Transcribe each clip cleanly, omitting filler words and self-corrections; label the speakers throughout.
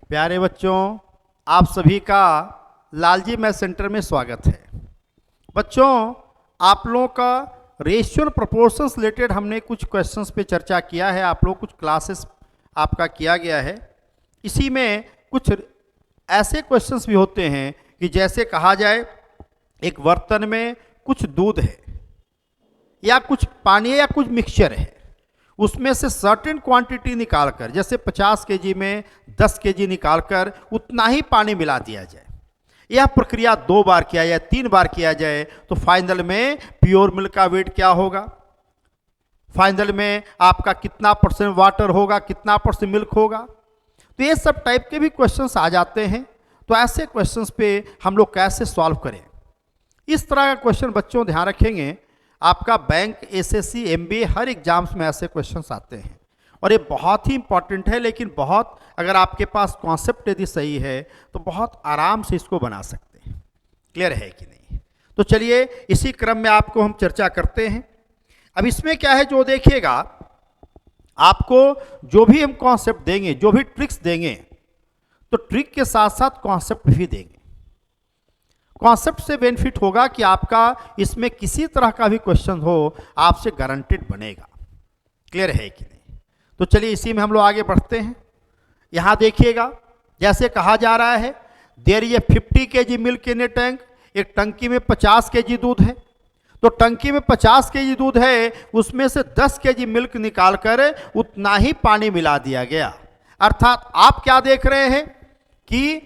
Speaker 1: प्यारे बच्चों, आप सभी का लालजी मैथ सेंटर में स्वागत है। बच्चों, आप लोगों का रेशियो और प्रोपोर्शंस रिलेटेड हमने कुछ क्वेश्चंस पे चर्चा किया है। आप लोग कुछ क्लासेस आपका किया गया है। इसी में कुछ ऐसे क्वेश्चंस भी होते हैं कि जैसे कहा जाए एक बर्तन में कुछ दूध है या कुछ पानी है या कुछ मिक्सचर है, उसमें से सर्टेन क्वांटिटी निकालकर, जैसे 50 केजी में 10 केजी निकालकर उतना ही पानी मिला दिया जाए। यह प्रक्रिया 2 बार किया जाए, 3 बार किया जाए तो फाइनल में प्योर मिल्क का वेट क्या होगा, फाइनल में आपका कितना % वाटर होगा, कितना % मिल्क होगा। तो ये सब टाइप के भी क्वेश्चंस आ जाते हैं। तो ऐसे क्वेश्चंस पे हम लोग कैसे सॉल्व करें, इस तरह का क्वेश्चन बच्चों ध्यान रखेंगे। आपका बैंक, एसएससी, एमबीए हर एग्जाम्स में ऐसे क्वेश्चंस आते हैं और ये बहुत ही इंपॉर्टेंट है। लेकिन बहुत, अगर आपके पास कॉन्सेप्ट यदि सही है तो बहुत आराम से इसको बना सकते हैं। क्लियर है कि नहीं? तो चलिए इसी क्रम में आपको हम चर्चा करते हैं। अब इसमें क्या है, जो देखिएगा, आपको जो भी हम कॉन्सेप्ट देंगे, जो भी ट्रिक्स देंगे, तो ट्रिक के साथ साथ कॉन्सेप्ट भी देंगे। कॉन्सेप्ट से बेनिफिट होगा कि आपका इसमें किसी तरह का भी क्वेश्चन हो, आपसे गारंटेड बनेगा। क्लियर है कि नहीं? तो चलिए इसी में हम लोग आगे बढ़ते हैं। यहां देखिएगा, जैसे कहा जा रहा है there is 50 KG milk in a tank. एक टंकी में 50 केजी दूध है, तो टंकी में 50 केजी दूध है, उसमें से 10 केजी मिल्क निकालकर उतना ही पानी मिला दिया गया। अर्थात आप क्या देख रहे हैं कि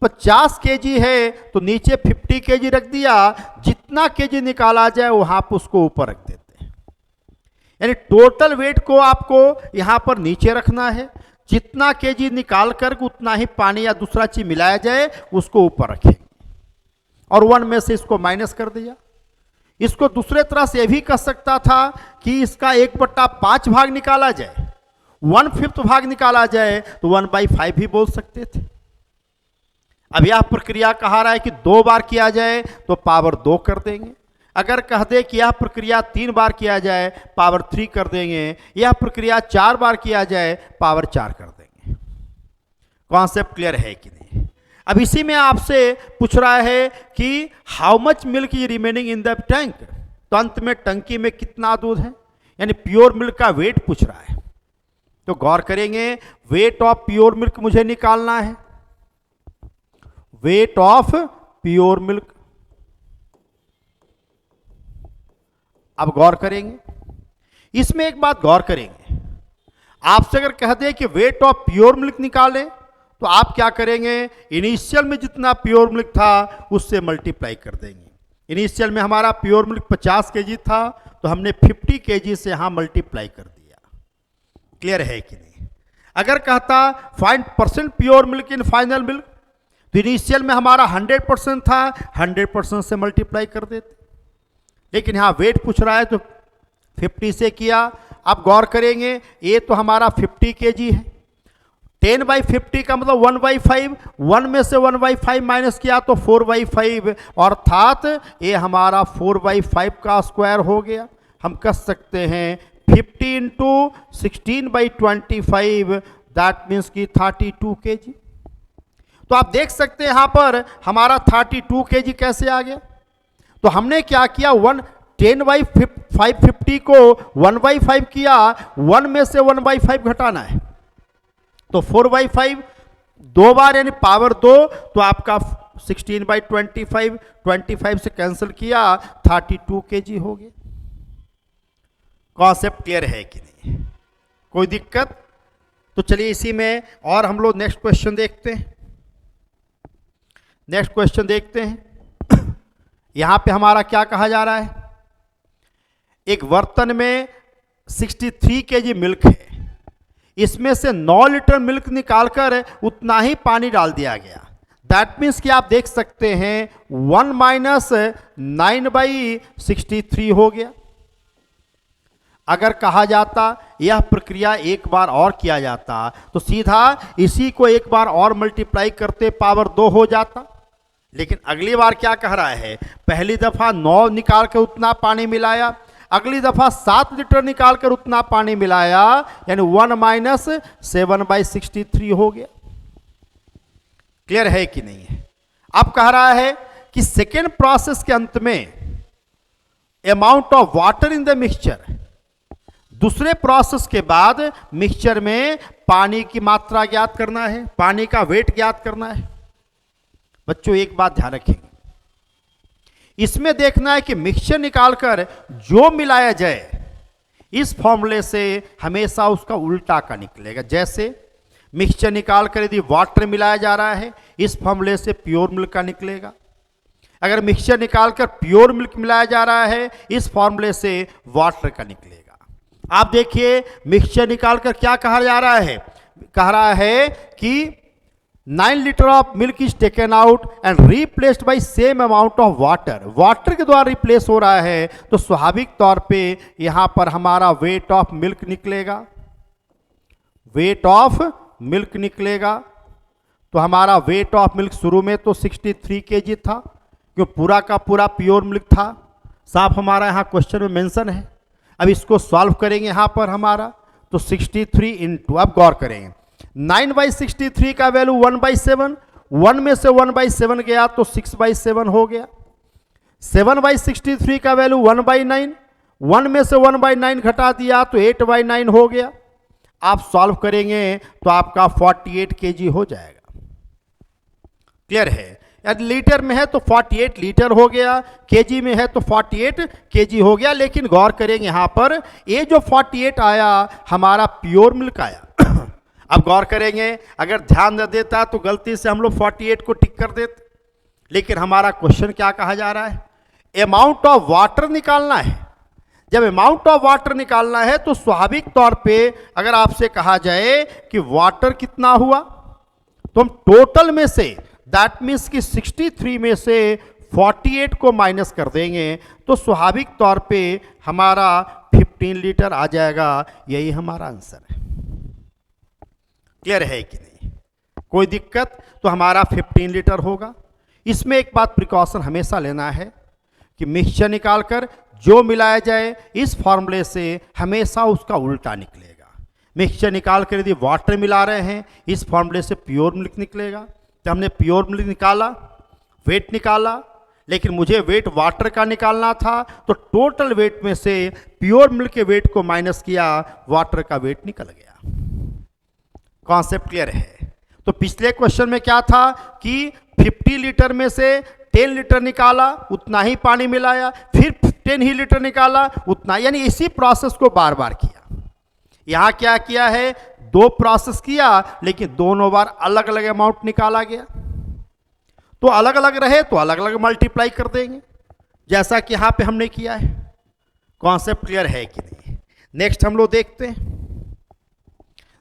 Speaker 1: 50 केजी है तो नीचे 50 केजी रख दिया, जितना केजी निकाला जाए वहां पर उसको ऊपर रख देते हैं। यानी टोटल वेट को आपको यहां पर नीचे रखना है, जितना केजी निकाल कर उतना ही पानी या दूसरा चीज मिलाया जाए उसको ऊपर रखेंगे, और 1 में से इसको माइनस कर दिया। इसको दूसरे तरह से यह भी कह सकता था कि इसका 1/5 भाग निकाला जाए, 1/5 भाग निकाला जाए तो 1/5 भी बोल सकते थे। अब यह प्रक्रिया कहा रहा है कि 2 बार किया जाए तो पावर 2 कर देंगे। अगर कह दे कि यह प्रक्रिया 3 बार किया जाए पावर 3 कर देंगे, यह प्रक्रिया 4 बार किया जाए पावर 4 कर देंगे। कॉन्सेप्ट क्लियर है कि नहीं? अब इसी में आपसे पूछ रहा है कि how much milk is remaining in the tank. तो अंत में टंकी में कितना दूध है, यानी प्योर मिल्क का वेट पूछ रहा है। तो गौर करेंगे, वेट ऑफ प्योर मिल्क मुझे निकालना है, वेट ऑफ प्योर मिल्क। अब गौर करेंगे, इसमें एक बात गौर करेंगे, आपसे अगर कह दे कि वेट ऑफ प्योर मिल्क निकालें तो आप क्या करेंगे, इनिशियल में जितना प्योर मिल्क था उससे मल्टीप्लाई कर देंगे। इनिशियल में हमारा प्योर मिल्क 50 केजी था, तो हमने 50 केजी से यहां मल्टीप्लाई कर दिया। क्लियर है कि नहीं? अगर कहता find % pure milk in final milk, तो इनिशियल में हमारा 100% था, 100% से मल्टीप्लाई कर देते। लेकिन यहाँ वेट पूछ रहा है तो 50 से किया। अब गौर करेंगे, ये तो हमारा 50 केजी है, 10/50 का मतलब 1/5, 1 में से 1/5 माइनस किया तो 4/5, अर्थात ये हमारा 4/5 का स्क्वायर हो गया। हम कह सकते हैं 50 × 16/25, दैट मीन्स की 32 केजी। तो आप देख सकते हैं यहां पर हमारा 32 केजी कैसे आ गया। तो हमने क्या किया, 10/550 को 1/5 किया, 1 में से 1/5 घटाना है, तो 4/5 2 बार यानी पावर 2, तो आपका 16/25, 25 से कैंसिल किया, 32 केजी हो गया। कॉन्सेप्ट क्लियर है कि नहीं? कोई दिक्कत? तो चलिए इसी में और हम लोग नेक्स्ट क्वेश्चन देखते हैं। नेक्स्ट क्वेश्चन देखते हैं। यहां पे हमारा क्या कहा जा रहा है, एक बर्तन में 63 केजी मिल्क है, इसमें से 9 लीटर मिल्क निकालकर उतना ही पानी डाल दिया गया। दैट मीन्स कि आप देख सकते हैं 1 - 9/63 हो गया। अगर कहा जाता यह प्रक्रिया एक बार और किया जाता तो सीधा इसी को एक बार और मल्टीप्लाई करते पावर 2 हो जाता। लेकिन अगली बार क्या कह रहा है, पहली दफा 9 निकाल कर उतना पानी मिलाया, अगली दफा 7 लीटर निकाल कर उतना पानी मिलाया, यानी 1 - 7/63 हो गया। क्लियर है कि नहीं है? अब कह रहा है कि सेकेंड प्रोसेस के अंत में amount of water in the mixture, दूसरे प्रोसेस के बाद मिक्सचर में पानी की मात्रा ज्ञात करना है, पानी का वेट ज्ञात करना है। बच्चों एक बात ध्यान रखेंगे, इसमें देखना है कि मिक्सचर निकालकर जो मिलाया जाए इस फॉर्मूले से हमेशा उसका उल्टा का निकलेगा। जैसे मिक्सचर निकालकर यदि वाटर मिलाया जा रहा है इस फॉर्मूले से प्योर मिल्क का निकलेगा। अगर मिक्सचर निकालकर प्योर मिल्क मिलाया जा रहा है इस फॉर्मूले से वाटर का निकलेगा। आप देखिए मिक्सचर निकालकर क्या कहा जा रहा है, कह रहा है कि 9 litre of milk is taken out and replaced by same amount of water. Water के द्वारा रिप्लेस हो रहा है तो स्वाभाविक तौर पे यहां पर हमारा वेट ऑफ मिल्क निकलेगा, वेट ऑफ मिल्क निकलेगा। तो हमारा वेट ऑफ मिल्क शुरू में तो 63 kg था, क्यों पूरा का पूरा प्योर मिल्क था, साफ हमारा यहाँ क्वेश्चन में मेंशन है। अब इसको सॉल्व करेंगे यहाँ पर हमारा, तो 63 इंटू, अब गौर करेंगे 9/63 का वैल्यू 1/7, 1 में से 1/7 गया तो 6/7 हो गया। 7/63 का वैल्यू 1/9, 1 में से 1/9 घटा दिया तो 8/9 हो गया। आप सॉल्व करेंगे तो आपका 48 kg हो जाएगा। क्लियर है? यदि लीटर में है तो 48 लीटर हो गया, केजी में है तो 48 kg हो गया। लेकिन गौर करेंगे यहाँ पर ये जो 48 आया हमारा प्योर मिल्क आया। अब गौर करेंगे, अगर ध्यान न देता तो गलती से हम लोग 48 को टिक कर देते, लेकिन हमारा क्वेश्चन क्या कहा जा रहा है, अमाउंट ऑफ वाटर निकालना है। जब अमाउंट ऑफ वाटर निकालना है तो स्वाभाविक तौर पे अगर आपसे कहा जाए कि वाटर कितना हुआ तो हम टोटल में से, दैट मीन्स कि 63 में से 48 को माइनस कर देंगे तो स्वाभाविक तौर पे हमारा 15 लीटर आ जाएगा। यही हमारा आंसर है। क्लियर है कि नहीं? कोई दिक्कत? तो हमारा 15 लीटर होगा। इसमें एक बात प्रिकॉशन हमेशा लेना है कि मिक्सचर निकालकर जो मिलाया जाए इस फॉर्मूले से हमेशा उसका उल्टा निकलेगा। मिक्सचर निकालकर यदि वाटर मिला रहे हैं इस फॉर्मूले से प्योर मिल्क निकलेगा। तो हमने प्योर मिल्क निकाला, वेट निकाला, लेकिन मुझे वेट वाटर का निकालना था तो टोटल वेट में से प्योर मिल्क के वेट को माइनस किया, वाटर का वेट निकल गया। कॉन्सेप्ट क्लियर है? तो पिछले क्वेश्चन में क्या था कि 50 लीटर में से 10 लीटर निकाला, उतना ही पानी मिलाया, फिर 10 ही लीटर निकाला उतना, यानी इसी प्रोसेस को बार बार किया। यहां क्या किया है, 2 प्रोसेस किया लेकिन दोनों बार अलग अलग अमाउंट निकाला गया। तो अलग अलग रहे तो अलग अलग मल्टीप्लाई कर देंगे, जैसा कि यहां पे हमने किया है। कॉन्सेप्ट क्लियर है कि नहीं? नेक्स्ट हम लोग देखते हैं।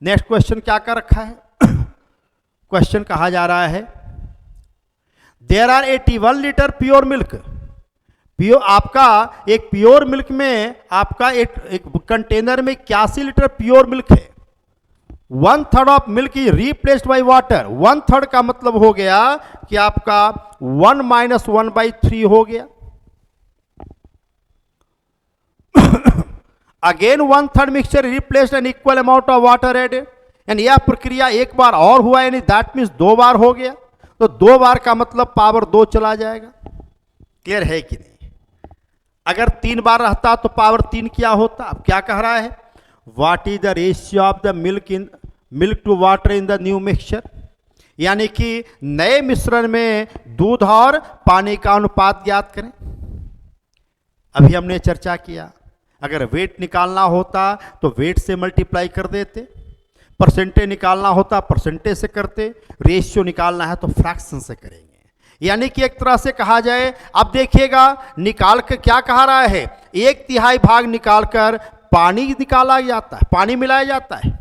Speaker 1: नेक्स्ट क्वेश्चन क्या कर रखा है? क्वेश्चन कहा जा रहा है there are 81 litre pure milk. Pure आपका एक प्योर मिल्क में आपका एक कंटेनर में 81 लीटर प्योर मिल्क है। 1/3 of milk is replaced by water. 1/3 का मतलब हो गया कि आपका 1 - 1/3 हो गया। Again 1/3 mixture replaced an equal amount of water added. यानी यह प्रक्रिया एक बार और हुआ, यानी दैट मीन्स 2 बार हो गया। तो 2 बार का मतलब पावर 2 चला जाएगा। क्लियर है कि नहीं? अगर 3 बार रहता तो पावर 3 क्या होता? अब क्या कह रहा है, what is the ratio of the milk to water in the new mixture. यानी कि नए मिश्रण में दूध और पानी का अनुपात ज्ञात करें। अभी हमने चर्चा किया, अगर वेट निकालना होता तो वेट से मल्टीप्लाई कर देते, परसेंटेज निकालना होता परसेंटेज से करते, रेशियो निकालना है तो फ्रैक्शन से करेंगे। यानी कि एक तरह से कहा जाए, अब देखिएगा निकाल कर क्या कहा रहा है, 1/3 भाग निकालकर पानी निकाला जाता है, पानी मिलाया जाता है।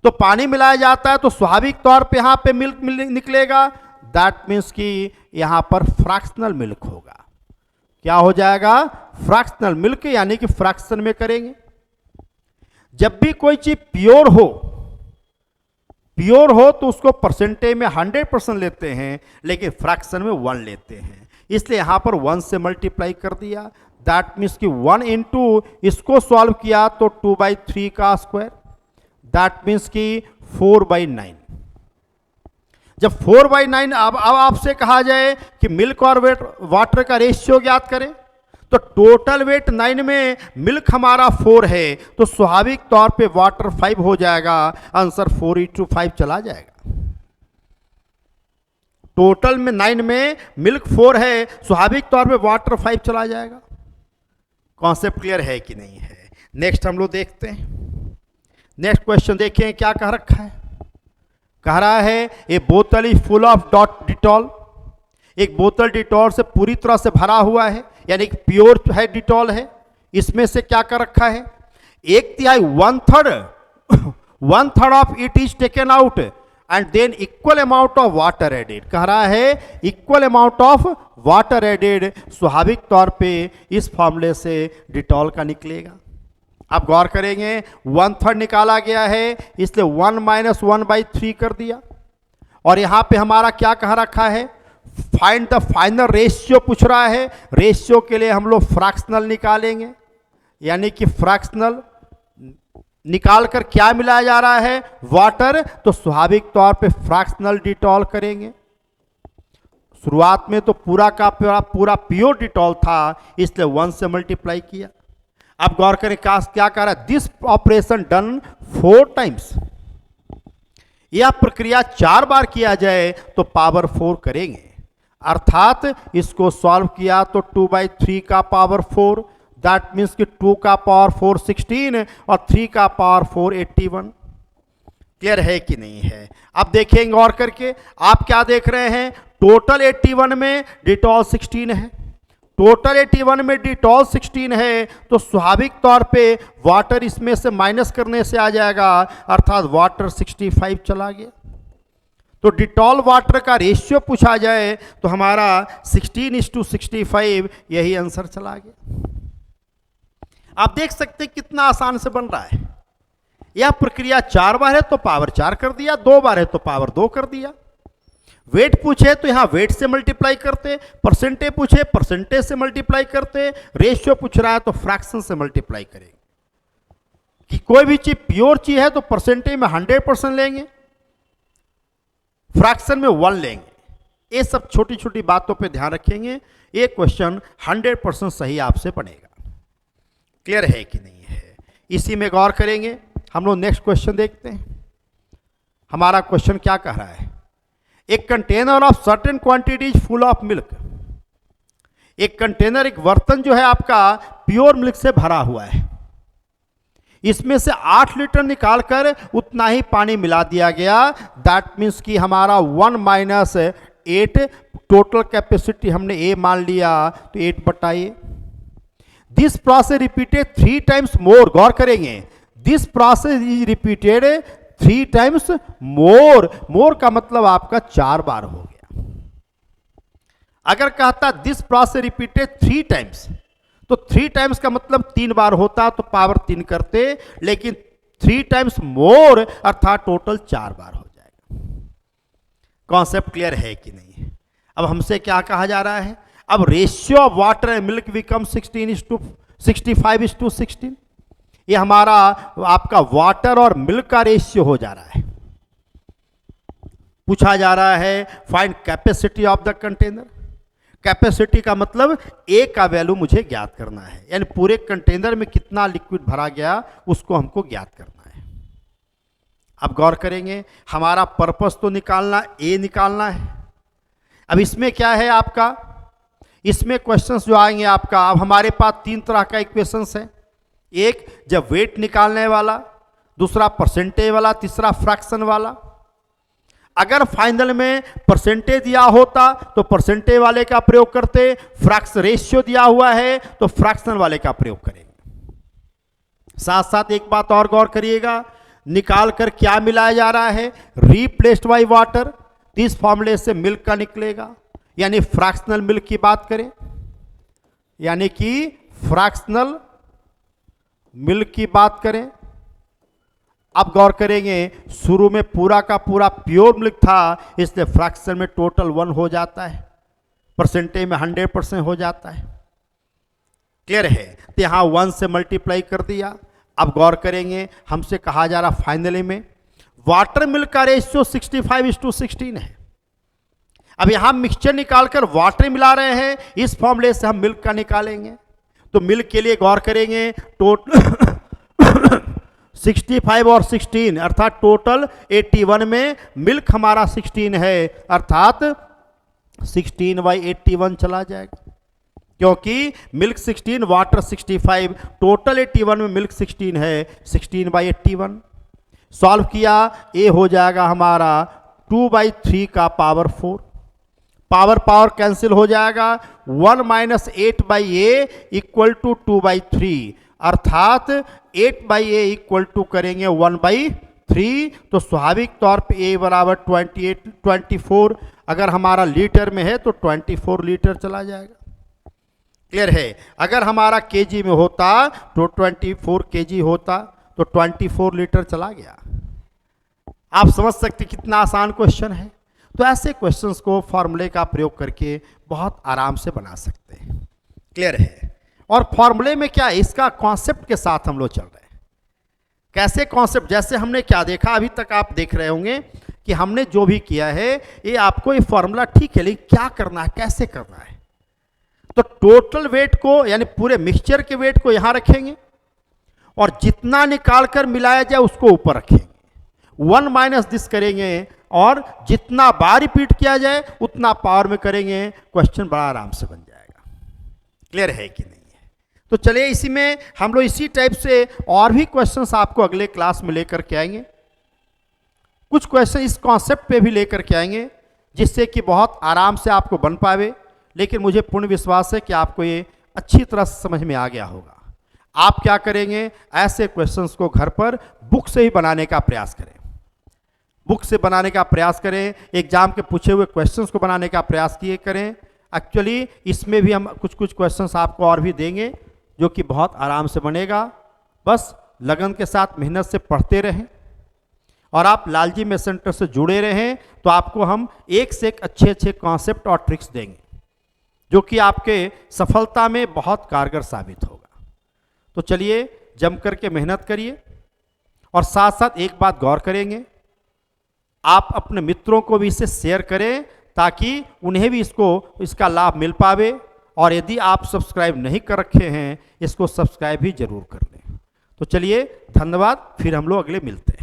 Speaker 1: तो पानी मिलाया जाता है तो स्वाभाविक तौर पे यहाँ पे मिल्क निकलेगा। दैट मीन्स कि यहाँ पर फ्रैक्शनल मिल्क होगा। क्या हो जाएगा? फ्रैक्शनल मिल्क, यानी कि फ्रैक्शन में करेंगे। जब भी कोई चीज प्योर हो तो उसको परसेंटेज में 100% लेते हैं, लेकिन फ्रैक्शन में 1 लेते हैं। इसलिए यहां पर 1 से मल्टीप्लाई कर दिया। दैट मीन्स कि 1 इंटू इसको सॉल्व किया तो 2/3 का स्क्वायर, दैट मीन्स कि 4/9। जब 4/9 अब आपसे कहा जाए कि मिल्क और वेट वाटर का रेशियो ज्ञात करें, तो टोटल वेट 9 में मिल्क हमारा 4 है, तो स्वाभाविक तौर पे वाटर 5 हो जाएगा। आंसर 4:5 चला जाएगा। टोटल में 9 में मिल्क 4 है, स्वाभाविक तौर पे वाटर 5 चला जाएगा। कॉन्सेप्ट क्लियर है कि नहीं है? नेक्स्ट हम लोग देखते हैं। नेक्स्ट क्वेश्चन देखें क्या कह रखा है। कह रहा है ए बोतल इज फुल ऑफ डिटॉल। एक बोतल डिटॉल से पूरी तरह से भरा हुआ है, यानी कि प्योर है डिटॉल है। इसमें से क्या कर रखा है, 1/3 1/3 of it is taken out and then equal amount of water added. कह रहा है equal amount of water added, स्वाभाविक तौर पे इस फॉर्मूले से डिटॉल का निकलेगा। आप गौर करेंगे 1/3 निकाला गया है, इसलिए 1 - 1/3 कर दिया। और यहां पे हमारा क्या कह रखा है, फाइंड द फाइनल रेशियो पूछ रहा है। रेशियो के लिए हम लोग फ्रैक्शनल निकालेंगे, यानी कि फ्रैक्शनल निकाल कर क्या मिलाया जा रहा है, वाटर, तो स्वाभाविक तौर पे फ्रैक्शनल डिटॉल करेंगे। शुरुआत में तो पूरा का पूरा प्योर डिटॉल था, इसलिए 1 से मल्टीप्लाई किया। अब गौर करें क्या कह रहा है, दिस ऑपरेशन डन 4 टाइम्स। यह प्रक्रिया 4 बार किया जाए तो पावर 4 करेंगे, अर्थात इसको सॉल्व किया तो 2/3 का पावर 4, दैट मीन्स कि 2 का पावर 4 16 और 3 का पावर 4 81। क्लियर है कि नहीं है? अब देखेंगे और करके, आप क्या देख रहे हैं, टोटल 81 में डिटॉल 16 है। टोटल 81 में डिटॉल 16 है, तो स्वाभाविक तौर पे वाटर इसमें से माइनस करने से आ जाएगा, अर्थात वाटर 65 चला गया। तो डिटॉल वाटर का रेशियो पूछा जाए तो हमारा 16:65, यही आंसर चला गया। आप देख सकते हैं कितना आसान से बन रहा है। यह प्रक्रिया 4 बार है तो पावर 4 कर दिया, 2 बार है तो पावर 2 कर दिया। वेट पूछे तो यहां वेट से मल्टीप्लाई करते, परसेंटेज पूछे परसेंटेज से मल्टीप्लाई करते, रेशियो पूछ रहा है तो फ्रैक्शन से मल्टीप्लाई करेंगे। कि कोई भी चीज प्योर चीज है तो परसेंटेज में 100% लेंगे, फ्रैक्शन में 1 लेंगे। ये सब छोटी छोटी बातों पे ध्यान रखेंगे, ये क्वेश्चन 100% सही आपसे बनेगा। क्लियर है कि नहीं है? इसी में गौर करेंगे। हम लोग नेक्स्ट क्वेश्चन देखते हैं। हमारा क्वेश्चन क्या कह रहा है, एक container of certain quantity is full of milk. एक कंटेनर, एक बर्तन जो है आपका प्योर मिल्क से भरा हुआ है। इसमें से 8 लीटर निकालकर उतना ही पानी मिला दिया गया, दैट मीन्स कि हमारा 1 - 8 टोटल कैपेसिटी हमने ए मान लिया, तो 8/A। This process repeated 3 times more. गौर करेंगे, this process is repeated 3 times more. More का मतलब आपका 4 बार हो गया। अगर कहता दिस प्रोसेस रिपीटेड 3 टाइम्स, तो 3 टाइम्स का मतलब 3 बार होता तो पावर 3 करते, लेकिन 3 टाइम्स मोर अर्थात टोटल 4 बार हो जाएगा। कॉन्सेप्ट क्लियर है कि नहीं? अब हमसे क्या कहा जा रहा है, अब ratio of water and milk become 65:16। ये हमारा आपका वाटर और मिल्क का रेशियो हो जा रहा है। पूछा जा रहा है find capacity of the container. Capacity का मतलब ए का वैल्यू मुझे ज्ञात करना है, यानी पूरे कंटेनर में कितना लिक्विड भरा गया उसको हमको ज्ञात करना है। अब गौर करेंगे, हमारा पर्पस तो निकालना, ए निकालना है। अब इसमें क्या है आपका, इसमें क्वेश्चंस जो आएंगे आपका, अब हमारे पास 3 तरह का इक्वेशंस है। एक जब वेट निकालने वाला, दूसरा परसेंटेज वाला, तीसरा फ्रैक्शन वाला। अगर फाइनल में परसेंटेज दिया होता तो परसेंटेज वाले का प्रयोग करते, फ्रैक्शन रेशियो दिया हुआ है तो फ्रैक्शन वाले का प्रयोग करेंगे। साथ साथ एक बात और गौर करिएगा, निकाल कर क्या मिलाया जा रहा है, रिप्लेस्ड बाय वाटर। इस फॉर्मूले से मिल्क का निकलेगा, यानी फ्रैक्शनल मिल्क की बात करें, यानी कि फ्रैक्शनल मिल्क की बात करें। अब गौर करेंगे, शुरू में पूरा का पूरा प्योर मिल्क था, इसलिए फ्रैक्शन में टोटल 1 हो जाता है, परसेंटेज में 100% हो जाता है। क्लियर है? तो यहां 1 से मल्टीप्लाई कर दिया। अब गौर करेंगे, हमसे कहा जा रहा फाइनली में वाटर मिल्क का रेशियो 65:16 है। अब यहाँ मिक्सचर निकालकर वाटर मिला रहे हैं, इस फॉर्मूले से हम मिल्क का निकालेंगे। तो मिल्क के लिए गौर करेंगे, टोटल 65 और 16 अर्थात टोटल 81 में मिल्क हमारा 16 है, अर्थात 16/81 चला जाएगा, क्योंकि मिल्क 16 वाटर 65, टोटल 81 में मिल्क 16 है, 16/81। सॉल्व किया, ए हो जाएगा हमारा 2/3 का पावर 4, पावर पावर कैंसिल हो जाएगा, 1 - 8/a इक्वल टू 2/3, अर्थात 8/a इक्वल टू करेंगे 1/3। तो स्वाभाविक तौर पे a बराबर 24, अगर हमारा लीटर में है तो 24 लीटर चला जाएगा। क्लियर है? अगर हमारा केजी में होता तो 24 केजी होता, तो 24 लीटर चला गया। आप समझ सकते कितना आसान क्वेश्चन है। तो ऐसे क्वेश्चंस को फॉर्मूले का प्रयोग करके बहुत आराम से बना सकते हैं। क्लियर है? और फॉर्मूले में क्या है, इसका कॉन्सेप्ट के साथ हम लोग चल रहे हैं। कैसे कॉन्सेप्ट? जैसे हमने क्या देखा, अभी तक आप देख रहे होंगे कि हमने जो भी किया है, ये आपको ये फॉर्मूला ठीक है, लेकिन क्या करना है, कैसे करना है। तो टोटल वेट को, यानी पूरे मिक्सचर के वेट को यहां रखेंगे और जितना निकाल कर मिलाया जाए उसको ऊपर रखेंगे, 1 माइनस दिस करेंगे और जितना बार रिपीट किया जाए उतना पावर में करेंगे, क्वेश्चन बड़ा आराम से बन जाएगा। क्लियर है कि नहीं है? तो चलिए इसी में हम लोग इसी टाइप से और भी क्वेश्चंस आपको अगले क्लास में लेकर के आएंगे। कुछ क्वेश्चन इस कॉन्सेप्ट पे भी लेकर के आएंगे जिससे कि बहुत आराम से आपको बन पावे, लेकिन मुझे पूर्ण विश्वास है कि आपको ये अच्छी तरह से समझ में आ गया होगा। आप क्या करेंगे, ऐसे क्वेश्चंस को घर पर बुक से ही बनाने का प्रयास करें, बुक से बनाने का प्रयास करें, एग्जाम के पूछे हुए क्वेश्चंस को बनाने का प्रयास किए करें। एक्चुअली इसमें भी हम कुछ कुछ क्वेश्चंस आपको और भी देंगे जो कि बहुत आराम से बनेगा। बस लगन के साथ मेहनत से पढ़ते रहें और आप लालजी मैथ सेंटर से जुड़े रहें, तो आपको हम एक से एक अच्छे अच्छे कॉन्सेप्ट और ट्रिक्स देंगे जो कि आपके सफलता में बहुत कारगर साबित होगा। तो चलिए जम करके मेहनत करिए और साथ साथ एक बात गौर करेंगे, आप अपने मित्रों को भी इसे शेयर करें ताकि उन्हें भी इसका लाभ मिल पावे। और यदि आप सब्सक्राइब नहीं कर रखे हैं, इसको सब्सक्राइब भी जरूर कर लें। तो चलिए धन्यवाद, फिर हम लोग अगले मिलते हैं।